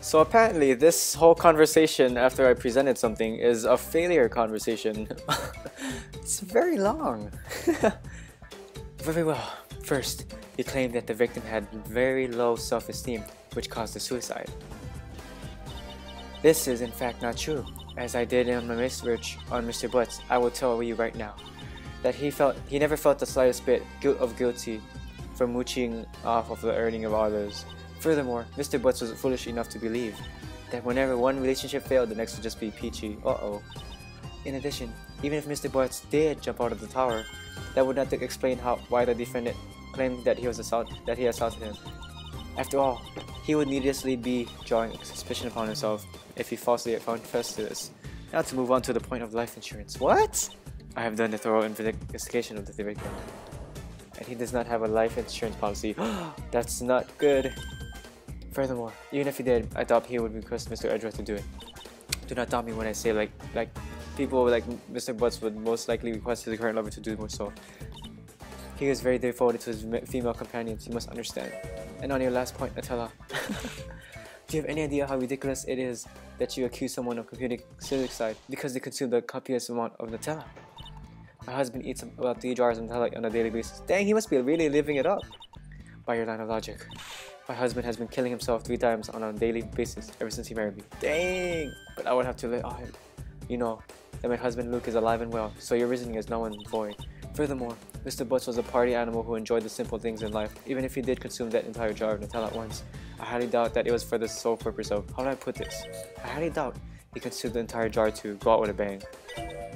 So apparently this whole conversation after I presented something is a failure conversation. It's very long. Very well. First, he claimed that the victim had very low self-esteem, which caused the suicide. This is in fact not true. As I did in my research on Mr. Butts, I will tell you right now that he never felt the slightest bit guilty for mooching off of the earning of others. Furthermore, Mr. Butts was foolish enough to believe that whenever one relationship failed, the next would just be peachy. In addition, even if Mr. Butts did jump out of the tower, that would not explain why the defendant claimed that he assaulted him. After all, he would needlessly be drawing suspicion upon himself if he falsely confessed to this. Now to move on to the point of life insurance. What? I have done a thorough investigation of the victim, and he does not have a life insurance policy. That's not good. Furthermore, even if he did, I doubt he would request Mr. Edgeworth to do it. Do not doubt me when I say like people like Mr. Butts would most likely request his current lover to do more so. He is very devoted to his female companions, you must understand. And on your last point, Nutella. Do you have any idea how ridiculous it is that you accuse someone of committing suicide because they consumed a copious amount of Nutella? My husband eats about 3 jars of Nutella on a daily basis. Dang, he must be really living it up. By your line of logic, my husband has been killing himself 3 times on a daily basis ever since he married me. Dang! But I would have to let you know that my husband Luke is alive and well, so your reasoning is null and void. Furthermore, Mr. Butts was a party animal who enjoyed the simple things in life. Even if he did consume that entire jar of Nutella at once, I highly doubt that it was for the sole purpose of, how do I put this? I highly doubt he consumed the entire jar to go out with a bang.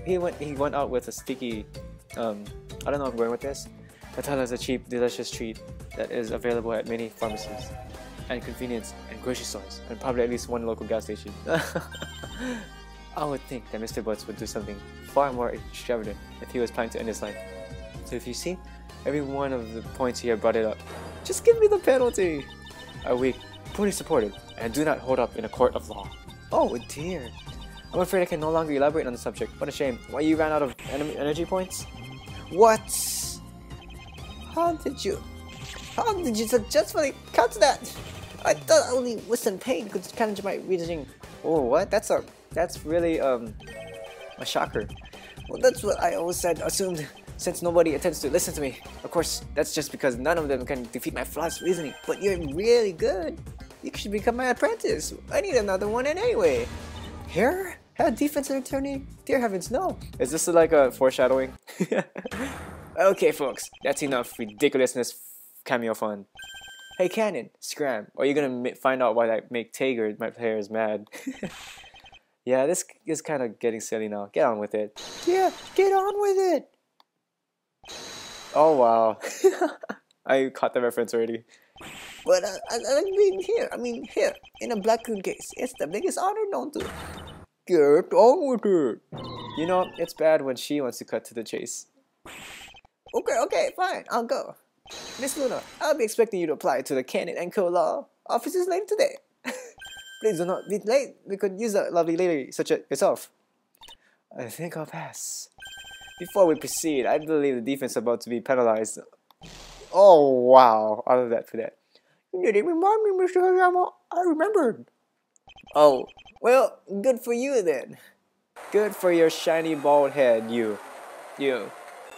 He went out with a sticky, I don't know if I'm going with this. Nutella is a cheap, delicious treat that is available at many pharmacies and convenience and grocery stores, and probably at least one local gas station. I would think that Mr. Butts would do something far more extravagant if he was planning to end his life. So if you see, every one of the points here brought it up. Just give me the penalty! Are weak, poorly supported, and do not hold up in a court of law. Oh dear. I'm afraid I can no longer elaborate on the subject. What a shame. Why, you ran out of energy points? What? How did you successfully cut that? I thought only Western pain could challenge my reasoning. Oh, what? That's really a shocker. Well, that's what I always assumed, since nobody intends to listen to me. Of course, that's just because none of them can defeat my flawless reasoning. But you're really good. You should become my apprentice. I need another one anyway. Here? Have a defensive attorney? Dear heavens, no. Is this like a foreshadowing? Okay, folks, that's enough ridiculousness cameo fun. Hey, Cannon, scram. Or are you gonna find out why I make Tager, my player, is mad? Yeah, this is kind of getting silly now. Get on with it. Yeah, get on with it. Oh wow, I caught the reference already. But I mean here, in a Black Coon case, it's the biggest honor known to. Get on with it. You know, it's bad when she wants to cut to the chase. Okay, fine, I'll go. Miss Luna, I'll be expecting you to apply to the Canon and Co. Law offices later today. Please do not be late. We could use a lovely lady such as yourself. I think I'll pass. Before we proceed, I believe the defense is about to be penalized. Oh wow, all of that for that. You didn't remind me, Mr. Hayama. I remembered. Oh, well, good for you then. Good for your shiny bald head, you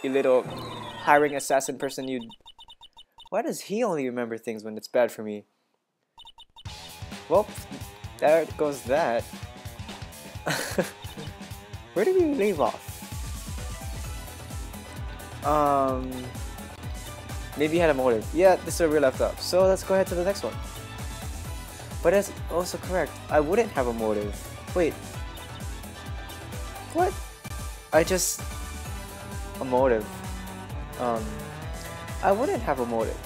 little hiring assassin person, you. Why does he only remember things when it's bad for me? Well, there goes that. Where did we leave off? Maybe he had a motive. Yeah, this is where we left off. So let's go ahead to the next one. But that's also correct. I wouldn't have a motive. Wait. What? A motive. I wouldn't have a motive.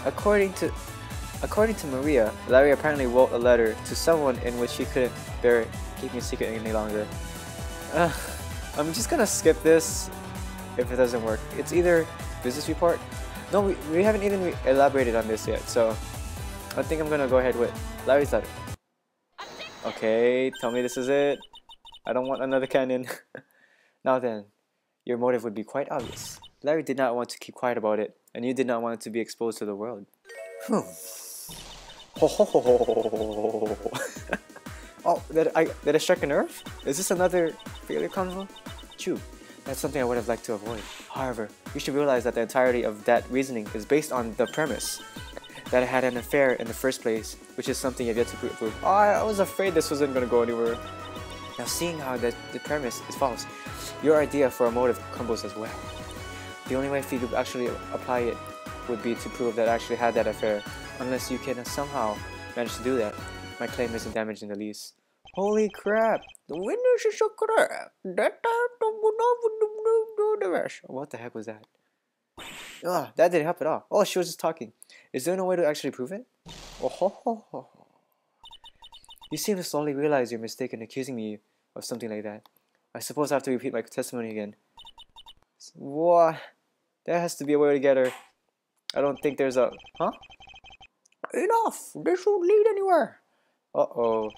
According to Maria, Larry apparently wrote a letter to someone in which he couldn't bear keeping a secret any longer. I'm just gonna skip this if it doesn't work. It's either business report. No, we haven't even elaborated on this yet, so I think I'm gonna go ahead with Larry's letter. Okay, tell me this is it. I don't want another cannon. Now then, your motive would be quite obvious. Larry did not want to keep quiet about it, and you did not want it to be exposed to the world. Ho ho ho ho ho ho. Oh, did I strike a nerve? Is this another failure convo? True, that's something I would have liked to avoid. However, you should realize that the entirety of that reasoning is based on the premise that I had an affair in the first place, which is something I've yet to prove. Oh, I was afraid this wasn't gonna go anywhere. Now, seeing how the premise is false, your idea for a motive crumbles as well. The only way for you to actually apply it would be to prove that I actually had that affair. Unless you can somehow manage to do that, my claim isn't damaged in the least. Holy crap! The witness is so crap! What the heck was that? Ah, that didn't help at all. Oh, she was just talking. Is there no way to actually prove it? Oh ho ho ho. You seem to slowly realize your mistake in accusing me of something like that. I suppose I have to repeat my testimony again. What? There has to be a way to get her. I don't think there's a... Huh? Enough! This won't lead anywhere! Uh-oh.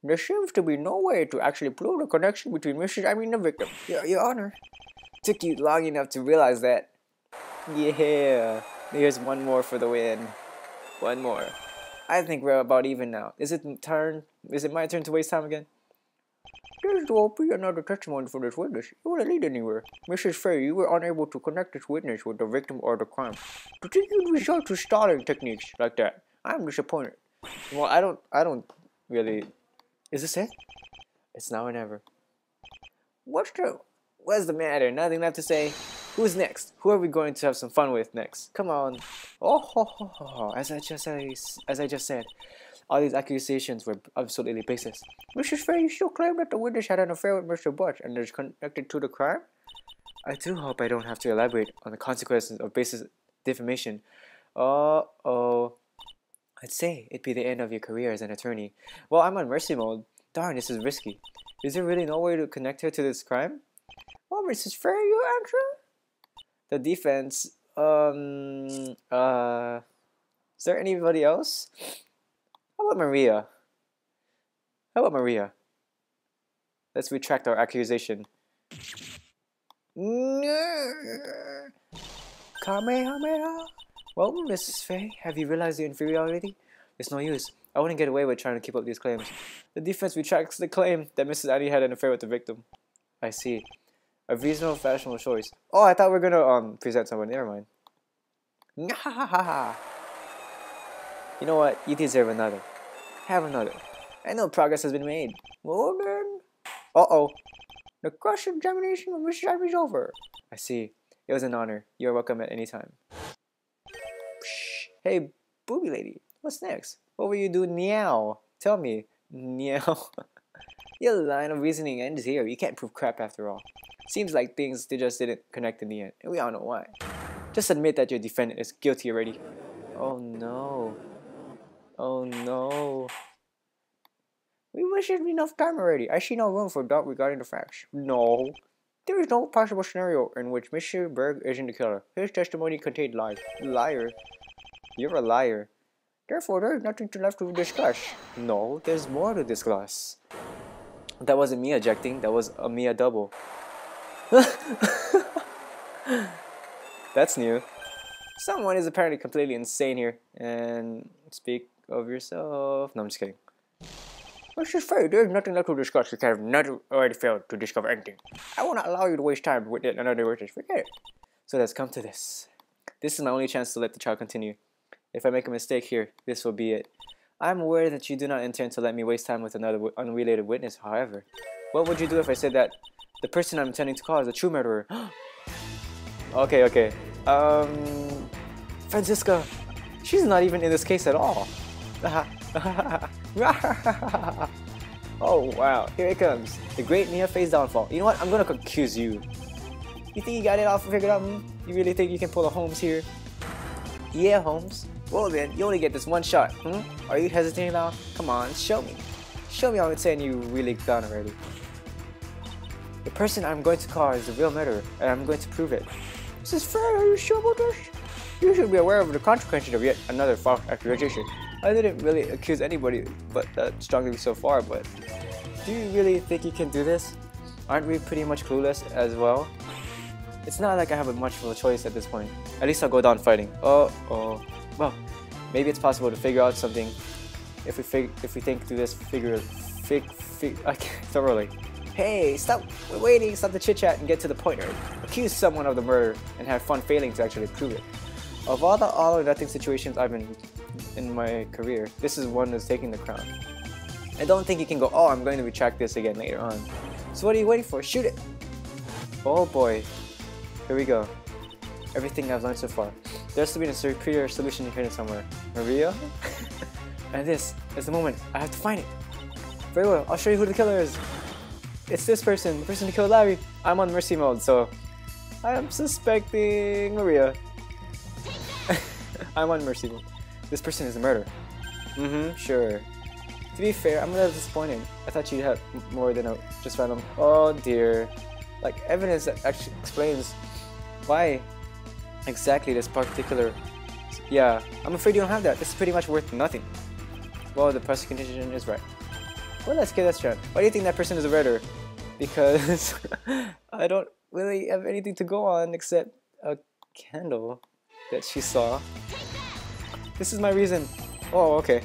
There seems to be no way to actually prove the connection between the victim. Your Honor. Took you long enough to realize that. Yeah. Here's one more for the win. One more. I think we're about even now. Is it my turn to waste time again? There won't be another testimony for this witness. It won't lead anywhere. Mrs. Faye, you were unable to connect this witness with the victim or the crime. To think you'd resort to stalling techniques like that, I'm disappointed. Well, I don't really... Is this it? It's now or never. What's the matter? Nothing left to say? Who's next? Who are we going to have some fun with next? Come on. Oh ho ho ho. As I just said, all these accusations were absolutely baseless. Mrs. Faye, you still claim that the witness had an affair with Mr. Butch and is connected to the crime? I do hope I don't have to elaborate on the consequences of baseless defamation. Uh-oh. I'd say it'd be the end of your career as an attorney. Well, I'm on mercy mode. Darn, this is risky. Is there really no way to connect her to this crime? Well, Mrs. Faye, you answer? The defense, is there anybody else? How about Maria? Let's retract our accusation. Kamehameha. Well, Mrs. Faye, have you realized your inferiority? It's no use. I wouldn't get away with trying to keep up these claims. The defense retracts the claim that Mrs. Annie had an affair with the victim. I see. A reasonable, fashionable choice. Oh, I thought we were gonna present someone. Never mind. You know what? You deserve another. Have another. I know progress has been made. Well then. Uh-oh. The cross-examination of Mrs. Ivy is over. I see. It was an honor. You are welcome at any time. Psh. Hey, booby lady. What's next? What will you do now? Tell me. Meow. Your line of reasoning ends here. You can't prove crap after all. Seems like things just didn't connect in the end, and we all know why. Just admit that your defendant is guilty already. Oh no. Oh no. We wasted enough time already. I see no room for doubt regarding the facts. No. There is no possible scenario in which Mr. Berg isn't the killer. His testimony contained lies. Liar. You're a liar. Therefore, there is nothing left to discuss. No, there's more to discuss. That wasn't me ejecting, that was a Mia double. That's new. Someone is apparently completely insane here. And speak of yourself. No, I'm just kidding. Mrs. Faye, there's nothing left to discuss. You have not already failed to discover anything. I will not allow you to waste time with another witness. Forget it. So let's come to this. This is my only chance to let the trial continue. If I make a mistake here, this will be it. I'm aware that you do not intend to let me waste time with another unrelated witness, however. What would you do if I said that the person I'm intending to call is a true murderer? Okay. Franziska, she's not even in this case at all. Oh wow, here it comes. The great Mia Faye's downfall. You know what? I'm gonna accuse you. You think you got it all figured out? You really think you can pull a Holmes here? Yeah, Holmes. Well then, you only get this one shot. Are you hesitating now? Come on, show me. Show me how it's saying you really done already. The person I'm going to call is the real murderer, and I'm going to prove it. This is fair, are you sure about this? You should be aware of the consequences of yet another false accusation. I didn't really accuse anybody but that strongly so far, but do you really think you can do this? Aren't we pretty much clueless as well? It's not like I have much of a choice at this point. At least I'll go down fighting. Well, maybe it's possible to figure out something if we think through this I can't thoroughly. Hey, stop waiting, stop the chit chat and get to the point. Accuse someone of the murder and have fun failing to actually prove it. Of all the all or nothing situations I've been in my career, this is one that's taking the crown. I don't think you can go, oh, I'm going to retract this again later on. So what are you waiting for? Shoot it! Oh boy. Here we go. Everything I've learned so far. There has to be a superior solution hidden somewhere. Maria? And this is the moment. I have to find it. Very well, I'll show you who the killer is. It's this person, the person who killed Larry. I'm on mercy mode, so I am suspecting Maria. I'm on mercy mode. This person is a murderer. Sure. To be fair, I'm a little disappointed. I thought you'd have more than a just random. Oh dear. Like evidence that actually explains why exactly this particular. Yeah, I'm afraid you don't have that. This is pretty much worth nothing. Well, the prosecution is right. Well, let's give that a try. Why do you think that person is a murderer? Because I don't really have anything to go on except a candle that she saw. This is my reason. Oh, okay.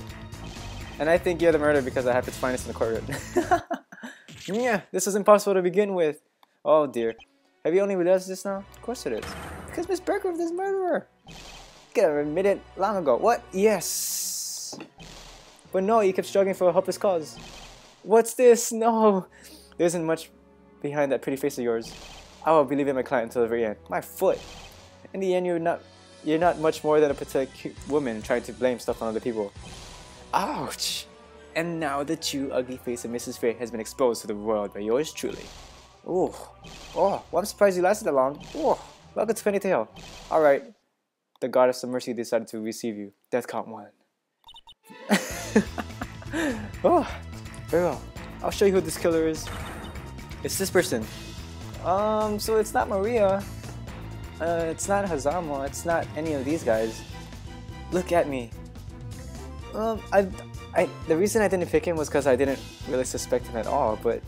And I think you're the murderer because I happened to find this in the courtroom. Yeah, this was impossible to begin with. Oh dear. Have you only realized this now? Of course it is. Because Miss Berggrove is murderer. Could have admitted long ago. What? Yes. But no, you kept struggling for a hopeless cause. What's this? No. There isn't much behind that pretty face of yours. I will believe in my client until the very end. My foot. In the end, you're not much more than a pathetic woman trying to blame stuff on other people. Ouch! And now the true ugly face of Mrs. Faye has been exposed to the world by yours truly. Ooh. Oh, well, I'm surprised you lasted that long. Oh, welcome to Penny Tale. Alright. The goddess of mercy decided to receive you. Death count 1. Oh, very well. I'll show you who this killer is. It's this person. So it's not Maria. It's not Hazama. It's not any of these guys. Look at me. The reason I didn't pick him was because I didn't really suspect him at all, but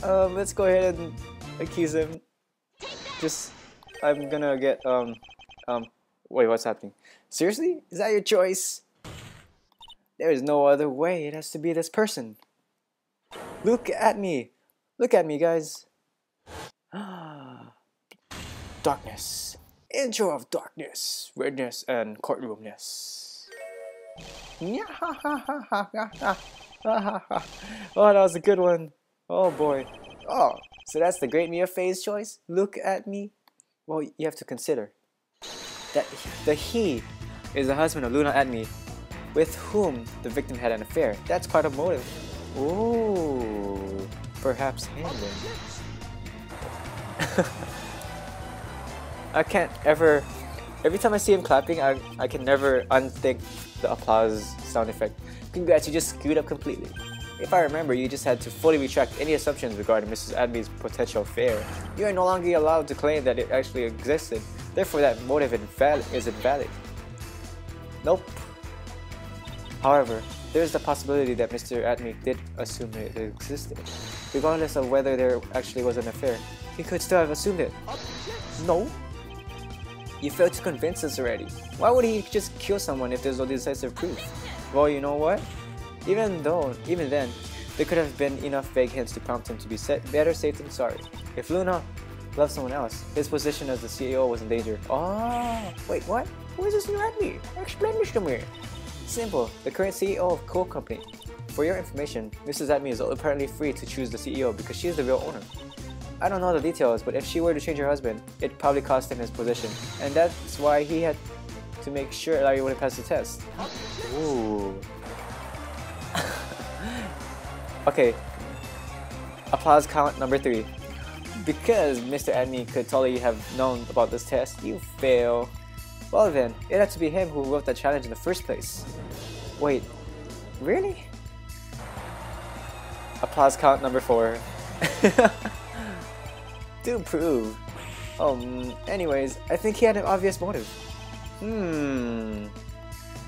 let's go ahead and accuse him. I'm gonna get, wait, what's happening? Seriously? Is that your choice? There is no other way, it has to be this person. Look at me! Look at me, guys! Darkness. Intro of darkness, redness, and courtroomness. Oh, that was a good one. Oh boy. Oh, so that's the great Mia Faye's choice? Look at me. Well, you have to consider that the he is the husband of Luna Admi, with whom the victim had an affair. That's quite a motive. Ooh, perhaps him then. I can't ever. Every time I see him clapping, I can never unthink the applause sound effect. Congrats, you just screwed up completely. If I remember, you just had to fully retract any assumptions regarding Mrs. Admi's potential affair. You are no longer allowed to claim that it actually existed. Therefore, that motive is invalid. Nope. However, there is the possibility that Mr. Admi did assume it existed. Regardless of whether there actually was an affair, he could still have assumed it. No. You failed to convince us already. Why would he just kill someone if there's no decisive proof? Well, you know what? Even then, there could have been enough vague hints to prompt him to be better safe than sorry. If Luna loved someone else, his position as the CEO was in danger. Oh, wait, what? Who is this new Admi? Explain this to me. Simple. The current CEO of Coal Company. For your information, Mrs. Admi is apparently free to choose the CEO because she is the real owner. I don't know the details, but if she were to change her husband, it'd probably cost him his position. And that's why he had to make sure Larry wouldn't pass the test. Ooh. Okay. Applause count number 3. Because Mr. Admi could totally have known about this test, you fail. Well then, it had to be him who wrote that challenge in the first place. Wait, really? Applause count number 4. Do prove. Anyways, I think he had an obvious motive.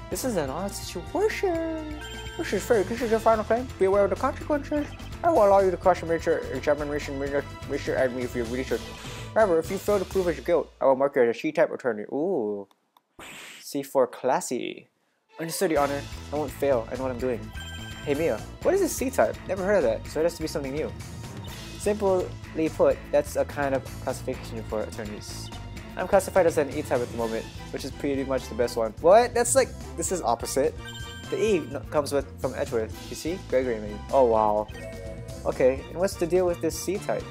This is an odd situation. This is fair. This is your final claim. Be aware of the consequences. I will allow you to cross your examination with Mr. Admi if you research. However, if you fail to prove his guilt, I will mark you as a C-type attorney. Ooh. C4 classy. Understood, Your Honor. I won't fail. I know what I'm doing. Hey Mia, what is this C-type? Never heard of that, so it has to be something new. Simply put, that's a kind of classification for attorneys. I'm classified as an E-type at the moment, which is pretty much the best one. What? That's like, this is opposite. The E comes from Edgeworth, you see? Gregory maybe. Oh wow. Okay, and what's the deal with this C-type?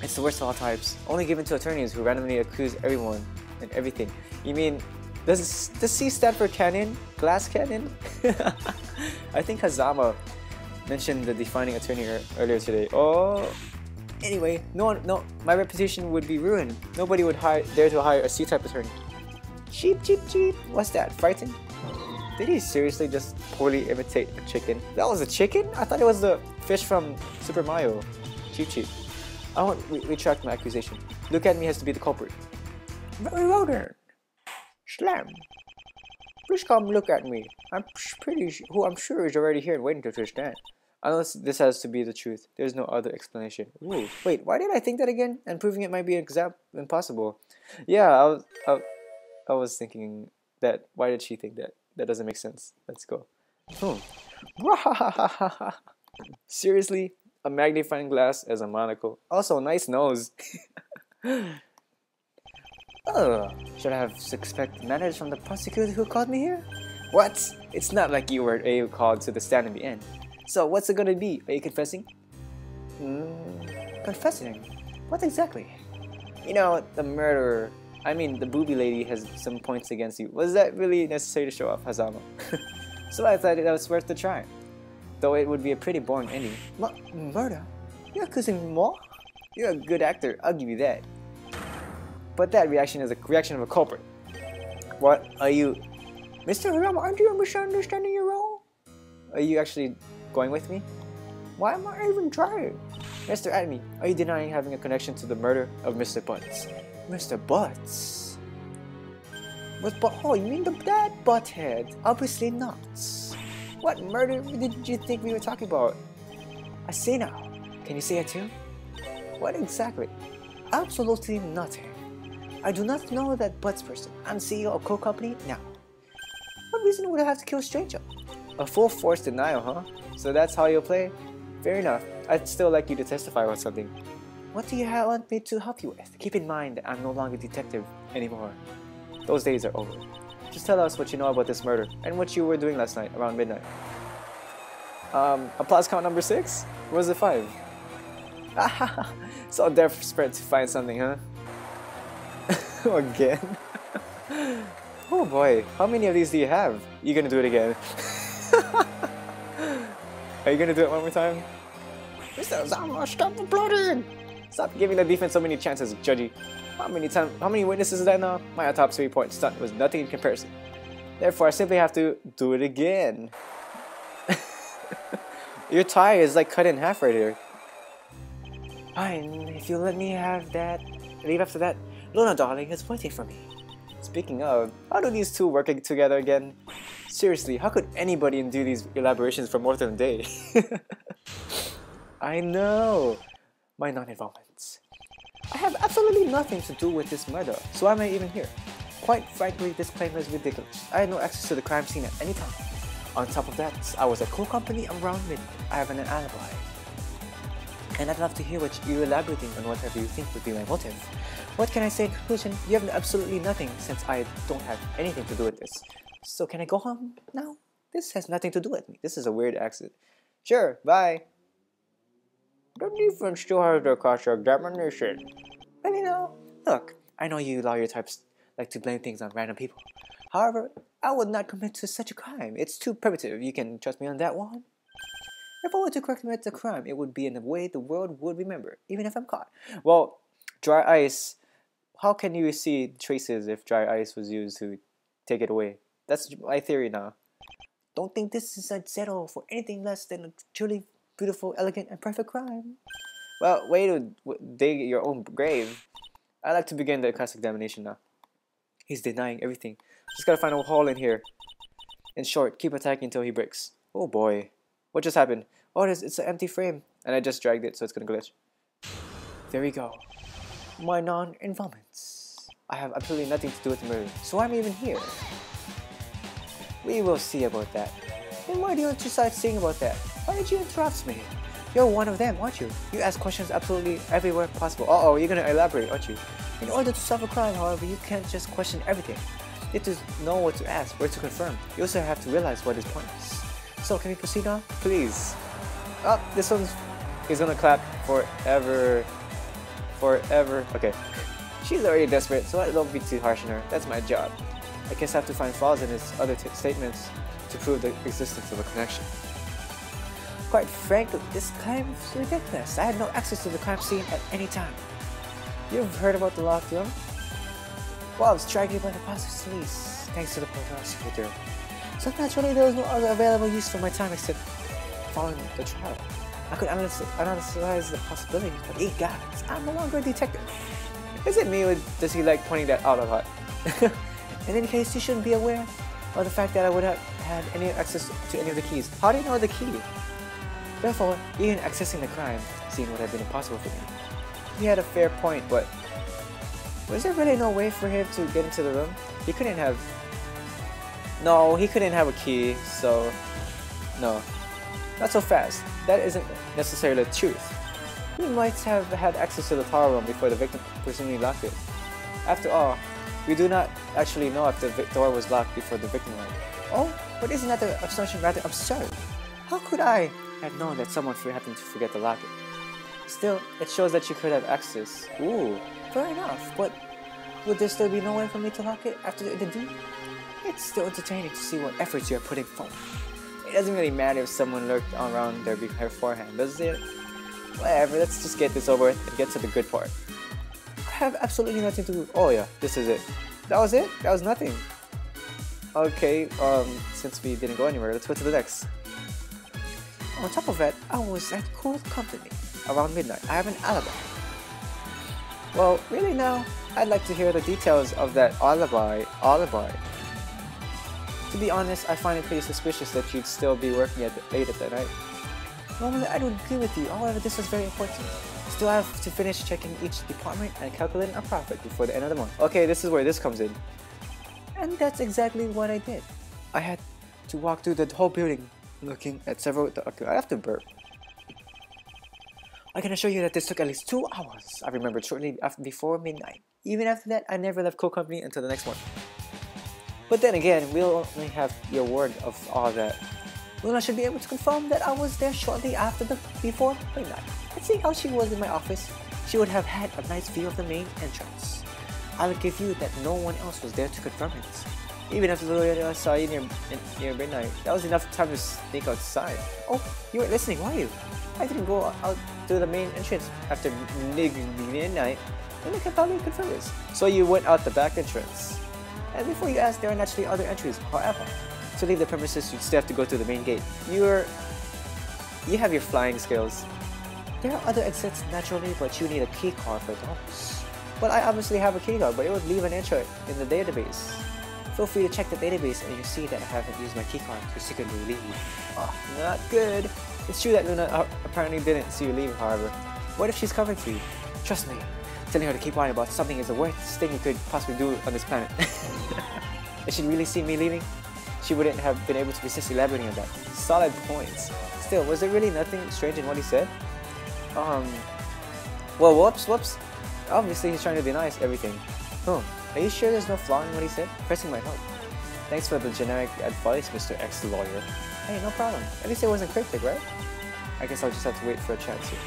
It's the worst of all types, only given to attorneys who randomly accuse everyone and everything. You mean, does C stand for cannon? Glass cannon? I think Hazama mentioned the defining attorney earlier today. Oh, anyway, no, my reputation would be ruined. Nobody would dare to hire a C-type attorney. Cheap. What's that? Frightened? Did he seriously just poorly imitate a chicken? That was a chicken? I thought it was the fish from Super Mario. Cheap. I won't retract my accusation. Look at me has to be the culprit. Very well then. Slam. Please come look at me. I'm sure is already here and waiting to understand. Unless this has to be the truth. There's no other explanation. Ooh, wait, why did I think that again? And proving it might be impossible. Yeah, I was thinking that. Why did she think that? That doesn't make sense. Let's go. Seriously? A magnifying glass as a monocle. Also, nice nose. Should I have suspect manners from the prosecutor who called me here? What? It's not like you were called to the stand in the end. So what's it gonna be? Are you confessing? Confessing? What exactly? You know, the murderer, the booby lady has some points against you. Was that really necessary to show off, Hazama? So I thought that was worth the try. Though it would be a pretty boring ending. Murder? You're accusing me more? You're a good actor, I'll give you that. But that reaction is a reaction of a culprit. What are you... Mr. Harama, aren't you misunderstanding your role? Are you actually going with me? Why am I even trying? Mr. Admi, are you denying having a connection to the murder of Mr. Butts? Mr. Butts? Oh, you mean that butthead? Obviously not. What murder did you think we were talking about? I see now. Can you say it too? What exactly? Absolutely nothing. I do not know that Butts person. I'm CEO of Coke Company now. What reason would I have to kill a stranger? A full force denial, huh? So that's how you'll play? Fair enough. I'd still like you to testify on something. What do you want me to help you with? Keep in mind that I'm no longer a detective anymore. Those days are over. Just tell us what you know about this murder and what you were doing last night around midnight. Applause count number 6? Where's the 5? So desperate to find something, huh? Again? Oh boy, how many of these do you have? You gonna do it again? Are you gonna do it one more time? Mr. Zama, stop applauding! Stop giving the defense so many chances, Judgy. How many witnesses is that now? My autopsy report stunt was nothing in comparison. Therefore, I simply have to do it again. Your tie is like cut in half right here. Fine, if you let me have that. Leave after that. Luna, darling, is waiting for me. Speaking of, how do these two work together again? Seriously, how could anybody do these elaborations for more than a day? I know. My non-involvement. I have absolutely nothing to do with this murder, so why am I even here? Quite frankly, this claim is ridiculous. I had no access to the crime scene at any time. On top of that, I was at Coal Company around midnight. I have an alibi. And I'd love to hear what you're elaborating on whatever you think would be my motive. What can I say in conclusion? You have absolutely nothing since I don't have anything to do with this. So can I go home now? This has nothing to do with me. This is a weird accident. Sure, bye. The defense still has their cross-examination. But you know, look, I know you lawyer types like to blame things on random people. However, I would not commit to such a crime. It's too primitive. You can trust me on that one. If I were to commit a crime, it would be in a way the world would remember, even if I'm caught. Well, dry ice. How can you see traces if dry ice was used to take it away? That's my theory now. Don't think this is a settle for anything less than a truly beautiful, elegant, and perfect crime. Well, way to dig your own grave. I'd like to begin the cross-examination now. He's denying everything. Just gotta find a hole in here. In short, keep attacking until he breaks. Oh boy. What just happened? Oh, it's an empty frame. And I just dragged it, so it's gonna glitch. There we go. My non-involvements. I have absolutely nothing to do with the murder. So why am I even here? We will see about that. Then why don't you start saying about that? Why did you interrupt me? You're one of them, aren't you? You ask questions absolutely everywhere possible. Uh-oh, you're gonna elaborate, aren't you? In order to solve a crime, however, you can't just question everything. You have to know what to ask, where to confirm. You also have to realize what is pointless. So, can we proceed now? Please. Oh, this one's... He's gonna clap forever. Forever. Okay. She's already desperate, so I don't be too harsh on her. That's my job. I guess I have to find flaws in his other statements to prove the existence of a connection. Quite frankly, this claim is ridiculous. I had no access to the crime scene at any time. You've heard about the locked room? Well, I was dragged by the police thanks to the prosecutor. So naturally, there was no other available use for my time except following the trial. I could analyze the possibilities, but gods, I'm no longer a detective. Is it me or does he like pointing that out a lot? In any case, you shouldn't be aware of the fact that I would have had any access to any of the keys. How do you know the key? Therefore, even accessing the crime scene would have been impossible for me. He had a fair point, but was there really no way for him to get into the room? He couldn't have... No, he couldn't have a key, so... No. Not so fast. That isn't necessarily the truth. He might have had access to the tower room before the victim presumably locked it. After all, we do not actually know if the door was locked before the victim went. Oh, but isn't that the assumption rather absurd? How could I have known that someone happened to forget to lock it? Still, it shows that you could have access. Ooh, fair enough, but would there still be no way for me to lock it after the deed? It's still entertaining to see what efforts you are putting forth. It doesn't really matter if someone lurked around her beforehand, does it? Whatever, let's just get this over with and get to the good part. I have absolutely nothing to do. Oh yeah, this is it. That was it? That was nothing. Okay, since we didn't go anywhere, let's go to the next. On top of that, I was at cool company. Around midnight, I have an alibi. Well, really now, I'd like to hear the details of that alibi. To be honest, I find it pretty suspicious that you'd still be working late at night. Normally, I would agree with you, however, this was very important. Still have to finish checking each department and calculating a profit before the end of the month. Okay, this is where this comes in. And that's exactly what I did. I had to walk through the whole building, looking at several... I have to burp. I can assure you that this took at least 2 hours. I remembered shortly before midnight. Even after that, I never left Cool Company until the next one. But then again, we'll only have your word of all that. Luna should be able to confirm that I was there shortly before midnight. And seeing how she was in my office, she would have had a nice view of the main entrance. I would give you that no one else was there to confirm it. Even after Luna saw you near midnight, that was enough time to sneak outside. Oh, you weren't listening, were you? I didn't go out to the main entrance after midnight, and I can probably confirm this. So you went out the back entrance. And before you ask, there are naturally other entries. However, to leave the premises, you still have to go to the main gate. You have your flying skills. There are other exits naturally, but you need a key card for those. Well, I obviously have a key card, but it would leave an entry in the database. Feel free to check the database and you see that I haven't used my key card to secretly leave. Oh, not good. It's true that Luna apparently didn't see you leave, however. What if she's covering for you? Trust me, telling her to keep quiet about something is the worst thing you could possibly do on this planet. If she'd really seen me leaving, she wouldn't have been able to resist elaborating on that. Solid points. Still, was there really nothing strange in what he said? Well, whoops. Obviously, he's trying to deny everything. Are you sure there's no flaw in what he said? Pressing might help. Thanks for the generic advice, Mr. Ex-Lawyer. Hey, no problem. At least it wasn't cryptic, right? I guess I'll just have to wait for a chance here.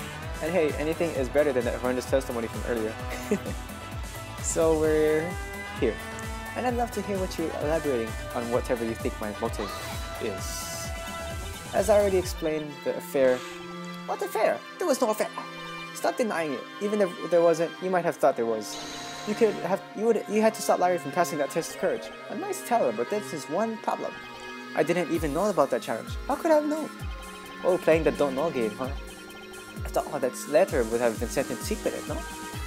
And hey, anything is better than that horrendous testimony from earlier. So we're here. And I'd love to hear what you're elaborating on whatever you think my motive is. As I already explained, the affair... What affair? There was no affair! Stop denying it. Even if there wasn't, you might have thought there was. You had to stop Larry from passing that test of courage. A nice teller, but this is one problem. I didn't even know about that challenge. How could I have known? Oh, playing the don't know game, huh? After all, that letter would have been sent in secret, no?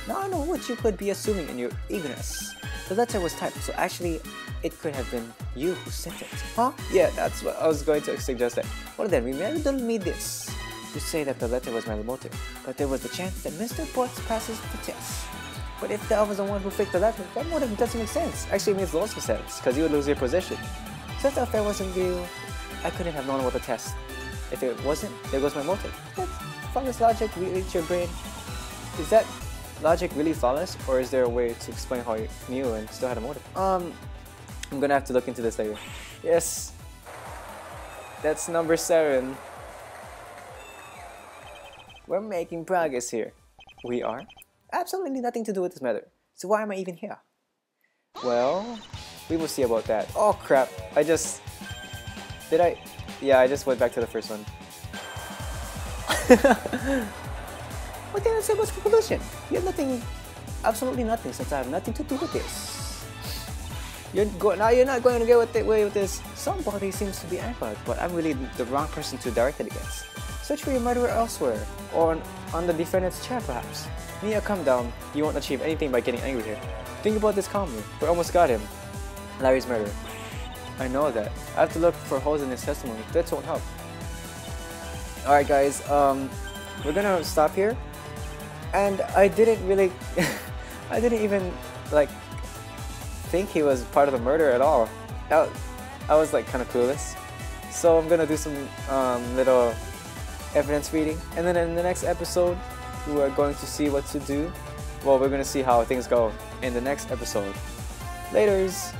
Now I know what you could be assuming in your eagerness. The letter was typed, so actually, it could have been you who sent it. Huh? Yeah, that's what I was going to suggest that. Well then, remember me this. You say that the letter was my motive, but there was the chance that Mr. Potts passes the test. But if I was the one who faked the letter, that motive doesn't make sense. Actually, it makes lots of sense, because you would lose your position. Since the affair wasn't real, I couldn't have known about the test. If it wasn't, there goes my motive. Flawless logic reach your brain. Is that logic really flawless, or is there a way to explain how you knew and still had a motive? I'm gonna have to look into this later. Yes, that's number 7. We're making progress here. We are? Absolutely nothing to do with this matter. So why am I even here? Well, we will see about that. Oh crap! Yeah, I just went back to the first one. What can I say about conclusion? You have nothing, absolutely nothing, since I have nothing to do with this. You're not going to get away with this. Somebody seems to be anchored, but I'm really the wrong person to direct it against. Search for your murderer elsewhere, or on the defendant's chair perhaps. Mia, calm down. You won't achieve anything by getting angry here. Think about this calmly. We almost got him. Larry's murderer. I know that. I have to look for holes in his testimony. That won't help. Alright guys, we're gonna stop here. And I didn't really I didn't even like think he was part of the murder at all. I was like kind of clueless. So I'm gonna do some little evidence reading, and then in the next episode we are going to see what to do. Well, we're gonna see how things go in the next episode. Laters!